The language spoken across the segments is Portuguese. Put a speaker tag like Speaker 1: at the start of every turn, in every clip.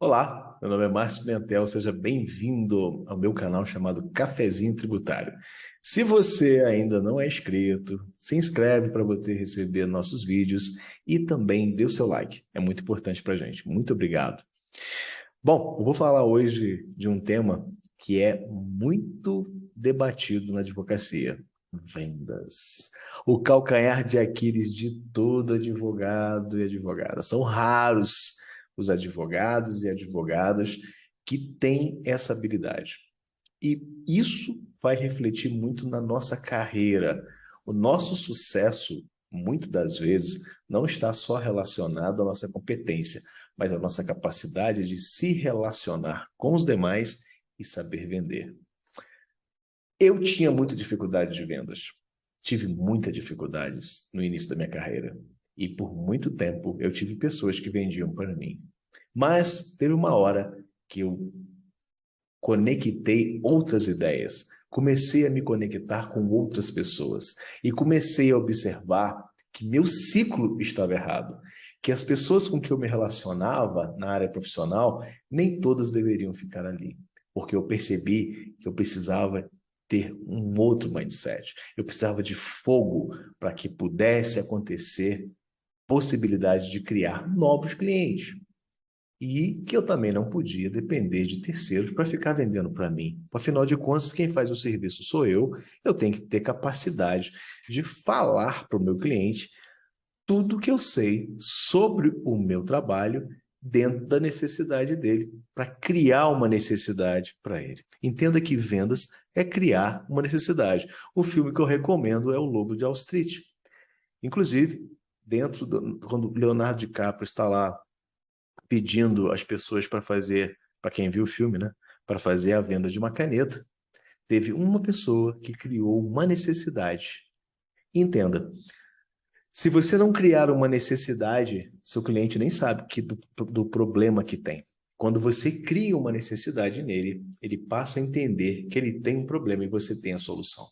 Speaker 1: Olá, meu nome é Márcio Pimentel, seja bem-vindo ao meu canal chamado Cafezinho Tributário. Se você ainda não é inscrito, se inscreve para você receber nossos vídeos e também dê o seu like, é muito importante para a gente. Muito obrigado. Bom, eu vou falar hoje de um tema que é muito debatido na advocacia: vendas. O calcanhar de Aquiles de todo advogado e advogada. São raros os advogados e advogadas que têm essa habilidade. E isso vai refletir muito na nossa carreira. O nosso sucesso, muitas das vezes, não está só relacionado à nossa competência, mas à nossa capacidade de se relacionar com os demais e saber vender. Eu tinha muita dificuldade de vendas. Tive muitas dificuldades no início da minha carreira. E por muito tempo eu tive pessoas que vendiam para mim. Mas teve uma hora que eu conectei outras ideias, comecei a me conectar com outras pessoas e comecei a observar que meu ciclo estava errado, que as pessoas com que eu me relacionava na área profissional, nem todas deveriam ficar ali, porque eu percebi que eu precisava ter um outro mindset. Eu precisava de fogo para que pudesse acontecer possibilidade de criar novos clientes. E que eu também não podia depender de terceiros para ficar vendendo para mim. Afinal de contas, quem faz o serviço sou eu tenho que ter capacidade de falar para o meu cliente tudo que eu sei sobre o meu trabalho dentro da necessidade dele, para criar uma necessidade para ele. Entenda que vendas é criar uma necessidade. O filme que eu recomendo é O Lobo de Wall Street. Inclusive, quando Leonardo DiCaprio está lá pedindo às pessoas para fazer, para quem viu o filme, né, para fazer a venda de uma caneta, teve uma pessoa que criou uma necessidade. Entenda, se você não criar uma necessidade, seu cliente nem sabe do problema que tem. Quando você cria uma necessidade nele, ele passa a entender que ele tem um problema e você tem a solução.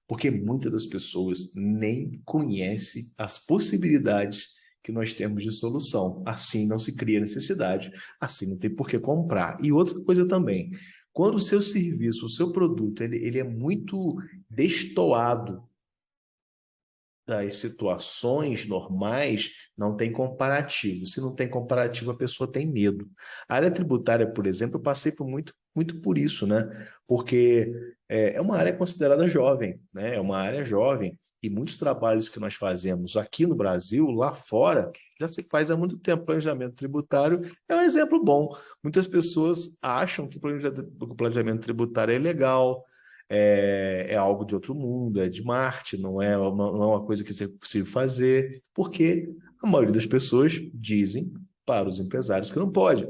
Speaker 1: Porque muitas das pessoas nem conhecem as possibilidades que nós temos de solução. Assim não se cria necessidade, assim não tem por que comprar. E outra coisa também, quando o seu serviço, o seu produto, ele é muito destoado das situações normais, não tem comparativo. Se não tem comparativo, a pessoa tem medo. A área tributária, por exemplo, eu passei por muito por isso, né? Porque é uma área considerada jovem, né? É uma área jovem. E muitos trabalhos que nós fazemos aqui no Brasil, lá fora, já se faz há muito tempo. Planejamento tributário é um exemplo bom. Muitas pessoas acham que o planejamento tributário é legal, é algo de outro mundo, é de Marte, não é uma coisa que é possível fazer, porque a maioria das pessoas dizem para os empresários que não pode.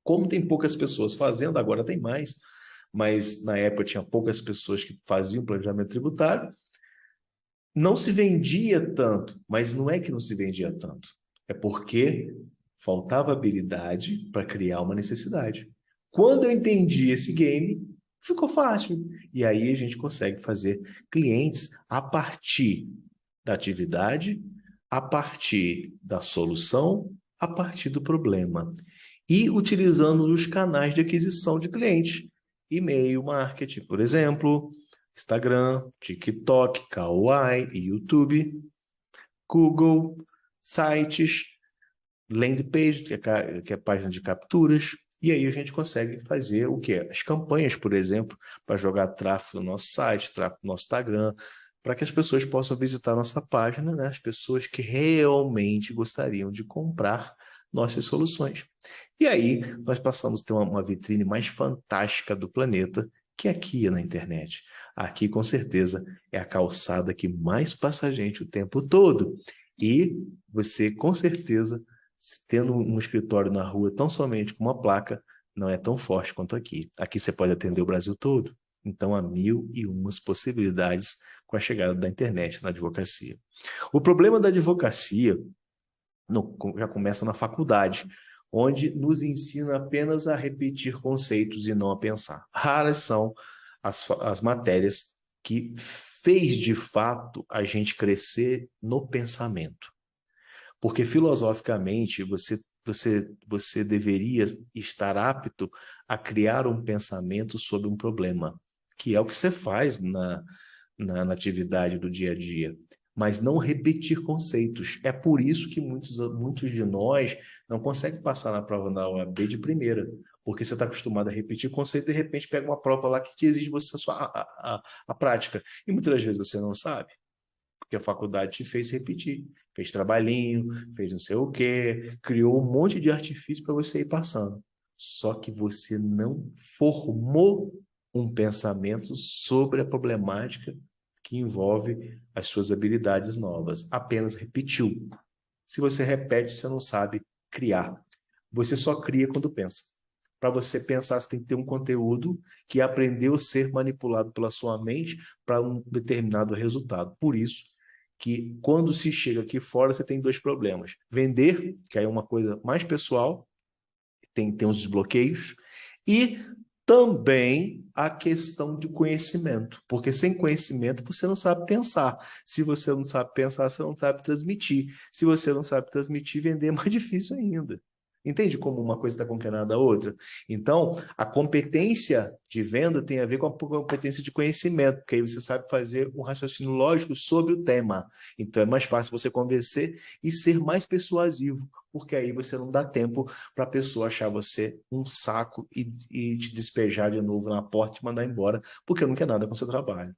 Speaker 1: Como tem poucas pessoas fazendo, agora tem mais, mas na época tinha poucas pessoas que faziam planejamento tributário, não se vendia tanto, mas não é que não se vendia tanto, é porque faltava habilidade para criar uma necessidade. Quando eu entendi esse game, ficou fácil. E aí a gente consegue fazer clientes a partir da atividade, a partir da solução, a partir do problema. E utilizando os canais de aquisição de clientes. E-mail marketing, por exemplo, Instagram, TikTok, Kawaii, YouTube, Google, sites, landing page, que é a página de capturas. E aí a gente consegue fazer o quê? As campanhas, por exemplo, para jogar tráfego no nosso site, tráfego no nosso Instagram, para que as pessoas possam visitar nossa página, né? As pessoas que realmente gostariam de comprar nossas soluções. E aí nós passamos a ter uma vitrine mais fantástica do planeta, que aqui na internet. Aqui, com certeza, é a calçada que mais passa a gente o tempo todo. E você, com certeza, tendo um escritório na rua tão somente com uma placa, não é tão forte quanto aqui. Aqui você pode atender o Brasil todo. Então, há mil e umas possibilidades com a chegada da internet na advocacia. O problema da advocacia já começa na faculdade, onde nos ensina apenas a repetir conceitos e não a pensar. Raras são as matérias que fez de fato a gente crescer no pensamento. Porque filosoficamente você você deveria estar apto a criar um pensamento sobre um problema, que é o que você faz na atividade do dia a dia, mas não repetir conceitos. É por isso que muitos de nós não conseguem passar na prova da OAB de primeira, porque você está acostumado a repetir conceito e de repente pega uma prova lá que te exige você a prática. E muitas das vezes você não sabe, porque a faculdade te fez repetir, fez trabalhinho, fez não sei o quê, criou um monte de artifício para você ir passando. Só que você não formou um pensamento sobre a problemática que envolve as suas habilidades novas. Apenas repetiu. Se você repete, você não sabe criar. Você só cria quando pensa. Para você pensar, você tem que ter um conteúdo que aprendeu a ser manipulado pela sua mente para um determinado resultado. Por isso que quando se chega aqui fora, você tem dois problemas. Vender, que é uma coisa mais pessoal, tem uns desbloqueios, e também a questão de conhecimento, porque sem conhecimento você não sabe pensar. Se você não sabe pensar, você não sabe transmitir. Se você não sabe transmitir, vender é mais difícil ainda. Entende como uma coisa está concatenada a outra? Então, a competência de venda tem a ver com a competência de conhecimento, porque aí você sabe fazer um raciocínio lógico sobre o tema. Então, é mais fácil você convencer e ser mais persuasivo, porque aí você não dá tempo para a pessoa achar você um saco e te despejar de novo na porta e te mandar embora, porque não quer nada com o seu trabalho.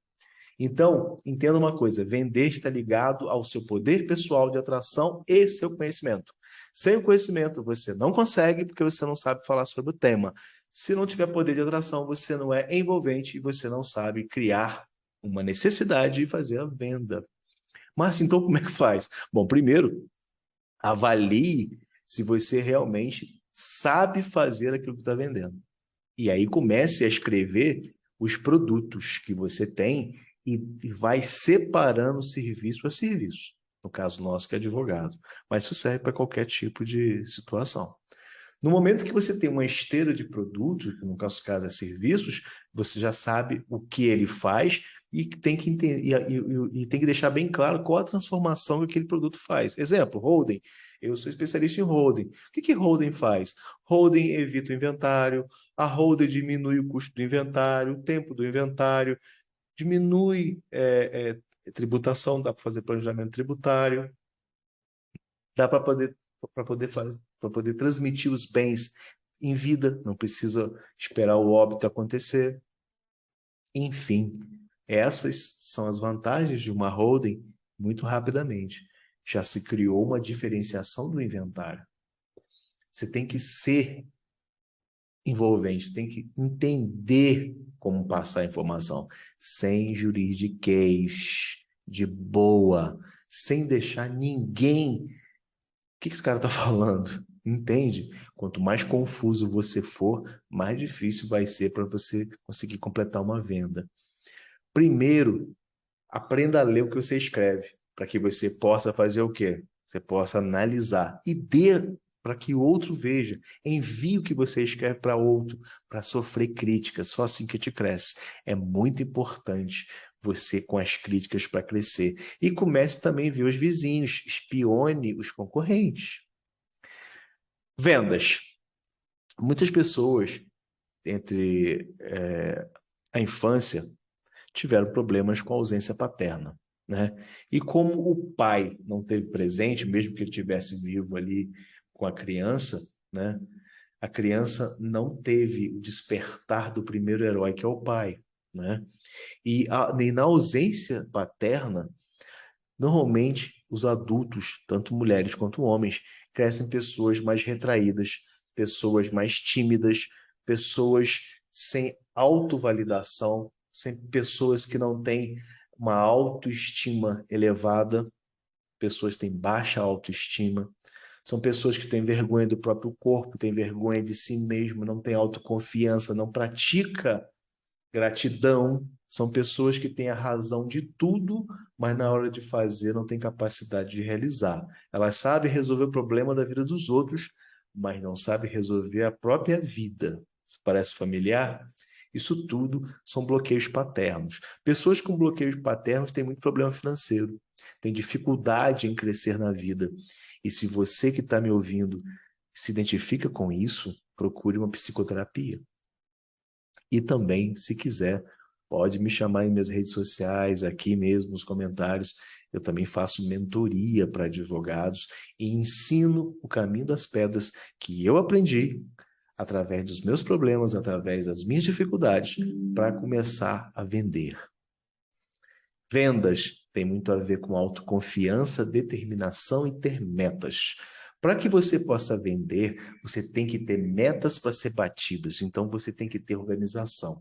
Speaker 1: Então, entenda uma coisa: vender está ligado ao seu poder pessoal de atração e seu conhecimento. Sem o conhecimento, você não consegue, porque você não sabe falar sobre o tema. Se não tiver poder de atração, você não é envolvente e você não sabe criar uma necessidade e fazer a venda. Mas então, como é que faz? Bom, primeiro, avalie se você realmente sabe fazer aquilo que está vendendo. E aí comece a escrever os produtos que você tem e vai separando serviço a serviço. No caso nosso, que é advogado. Mas isso serve para qualquer tipo de situação. No momento que você tem uma esteira de produtos, que no caso é serviços, você já sabe o que ele faz e tem que entender, e tem que deixar bem claro qual a transformação que aquele produto faz. Exemplo, holding. Eu sou especialista em holding. O que holding faz? Holding evita o inventário, a holding diminui o custo do inventário, o tempo do inventário, diminui tributação, dá para fazer planejamento tributário, dá para poder transmitir os bens em vida, não precisa esperar o óbito acontecer. Enfim, essas são as vantagens de uma holding muito rapidamente. Já se criou uma diferenciação do inventário. Você tem que ser envolvente, tem que entender como passar a informação, sem juridiquês, de boa, sem deixar ninguém. O que esse cara está falando? Entende? Quanto mais confuso você for, mais difícil vai ser para você conseguir completar uma venda. Primeiro, aprenda a ler o que você escreve, para que você possa fazer o quê? Você possa analisar e dê para que o outro veja. Envie o que você escreve para outro, para sofrer críticas. Só assim que te cresce. É muito importante você com as críticas para crescer. E comece também a ver os vizinhos, espione os concorrentes. Vendas. Muitas pessoas, entre a infância, tiveram problemas com a ausência paterna, né? E como o pai não teve presente, mesmo que ele tivesse vivo ali com a criança, né? A criança não teve o despertar do primeiro herói, que é o pai, né? E na ausência paterna, normalmente os adultos, tanto mulheres quanto homens, crescem pessoas mais retraídas, pessoas mais tímidas, pessoas sem autovalidação, sem pessoas que não têm uma autoestima elevada, pessoas que têm baixa autoestima, são pessoas que têm vergonha do próprio corpo, têm vergonha de si mesmo, não têm autoconfiança, não pratica gratidão. São pessoas que têm a razão de tudo, mas na hora de fazer não têm capacidade de realizar. Elas sabem resolver o problema da vida dos outros, mas não sabem resolver a própria vida. Isso parece familiar? Isso tudo são bloqueios paternos. Pessoas com bloqueios paternos têm muito problema financeiro, têm dificuldade em crescer na vida. E se você que está me ouvindo se identifica com isso, procure uma psicoterapia. E também, se quiser, pode me chamar em minhas redes sociais, aqui mesmo nos comentários. Eu também faço mentoria para advogados e ensino o caminho das pedras que eu aprendi através dos meus problemas, através das minhas dificuldades, para começar a vender. Vendas tem muito a ver com autoconfiança, determinação e ter metas. Para que você possa vender, você tem que ter metas para ser batidas. Então, você tem que ter organização.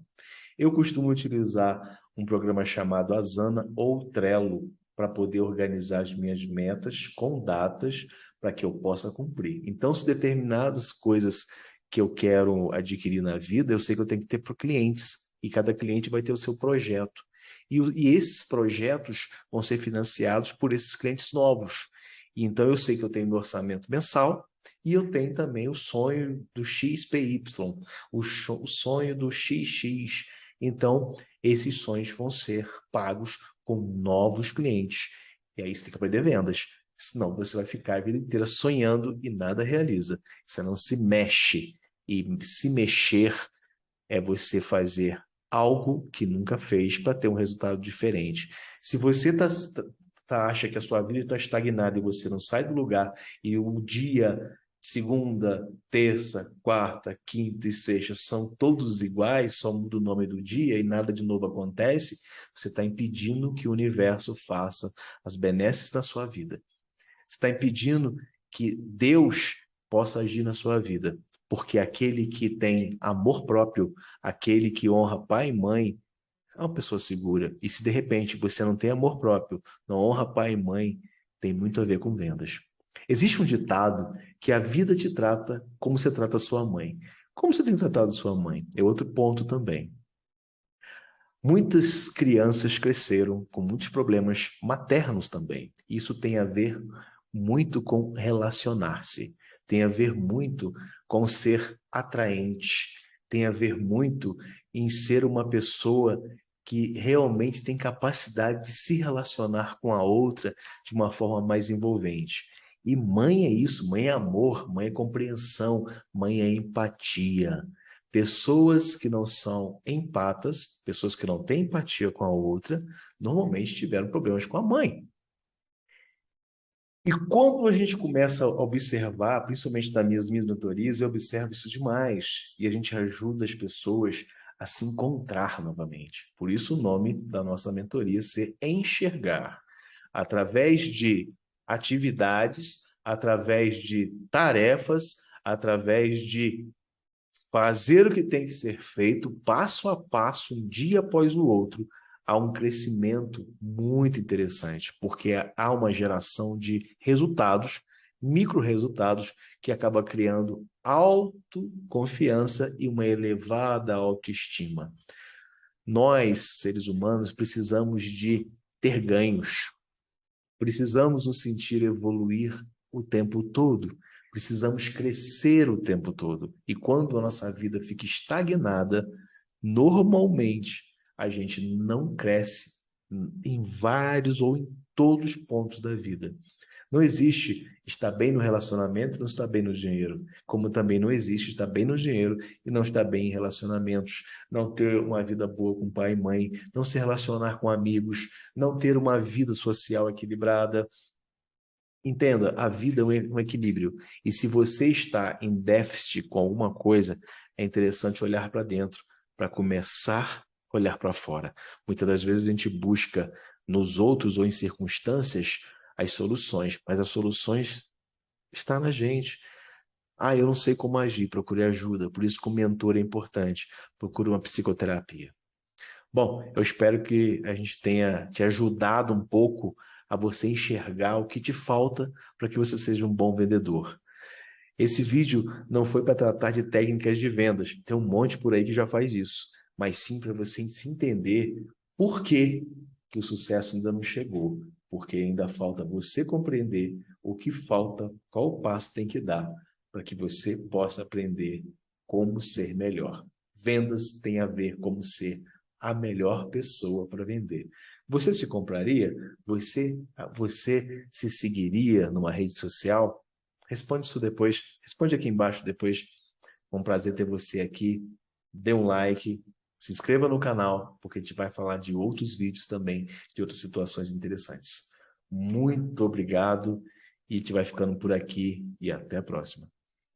Speaker 1: Eu costumo utilizar um programa chamado Asana ou Trello para poder organizar as minhas metas com datas para que eu possa cumprir. Então, se determinadas coisas que eu quero adquirir na vida, eu sei que eu tenho que ter para clientes. E cada cliente vai ter o seu projeto. E esses projetos vão ser financiados por esses clientes novos. E então eu sei que eu tenho meu orçamento mensal e eu tenho também o sonho do XPY, o sonho do XX. Então, esses sonhos vão ser pagos com novos clientes. E aí você tem que aprender vendas. Senão você vai ficar a vida inteira sonhando e nada realiza. Você não se mexe. E se mexer é você fazer algo que nunca fez para ter um resultado diferente. Se você acha que a sua vida está estagnada e você não sai do lugar e o dia, segunda, terça, quarta, quinta e sexta são todos iguais, só muda o nome do dia e nada de novo acontece, você está impedindo que o universo faça as benesses na sua vida. Você está impedindo que Deus possa agir na sua vida. Porque aquele que tem amor próprio, aquele que honra pai e mãe, é uma pessoa segura. E se de repente você não tem amor próprio, não honra pai e mãe, tem muito a ver com vendas. Existe um ditado que a vida te trata como você trata a sua mãe. Como você tem tratado sua mãe? É outro ponto também. Muitas crianças cresceram com muitos problemas maternos também. Isso tem a ver muito com relacionar-se, tem a ver muito com ser atraente, tem a ver muito em ser uma pessoa que realmente tem capacidade de se relacionar com a outra de uma forma mais envolvente. E mãe é isso, mãe é amor, mãe é compreensão, mãe é empatia. Pessoas que não são empatas, pessoas que não têm empatia com a outra, normalmente tiveram problemas com a mãe. E quando a gente começa a observar, principalmente nas minhas mentorias, eu observo isso demais. E a gente ajuda as pessoas a se encontrar novamente. Por isso o nome da nossa mentoria ser enxergar. Através de atividades, através de tarefas, através de fazer o que tem que ser feito, passo a passo, um dia após o outro, há um crescimento muito interessante, porque há uma geração de resultados, micro-resultados, que acaba criando autoconfiança e uma elevada autoestima. Nós, seres humanos, precisamos de ter ganhos, precisamos nos sentir evoluir o tempo todo. Precisamos crescer o tempo todo. E quando a nossa vida fica estagnada, normalmente a gente não cresce em vários ou em todos os pontos da vida. Não existe estar bem no relacionamento e não estar bem no dinheiro. Como também não existe estar bem no dinheiro e não estar bem em relacionamentos. Não ter uma vida boa com pai e mãe, não se relacionar com amigos, não ter uma vida social equilibrada. Entenda, a vida é um equilíbrio. E se você está em déficit com alguma coisa, é interessante olhar para dentro, para começar a olhar para fora. Muitas das vezes a gente busca nos outros ou em circunstâncias as soluções, mas as soluções estão na gente. Ah, eu não sei como agir, procure ajuda. Por isso que o mentor é importante. Procure uma psicoterapia. Bom, eu espero que a gente tenha te ajudado um pouco a você enxergar o que te falta para que você seja um bom vendedor. Esse vídeo não foi para tratar de técnicas de vendas, tem um monte por aí que já faz isso, mas sim para você se entender por que o sucesso ainda não chegou, porque ainda falta você compreender o que falta, qual passo tem que dar para que você possa aprender como ser melhor. Vendas tem a ver como ser a melhor pessoa para vender. Você se compraria? Você se seguiria numa rede social? Responde isso depois. Responde aqui embaixo depois. Foi um prazer ter você aqui. Dê um like, se inscreva no canal, porque a gente vai falar de outros vídeos também, de outras situações interessantes. Muito obrigado e a gente vai ficando por aqui e até a próxima.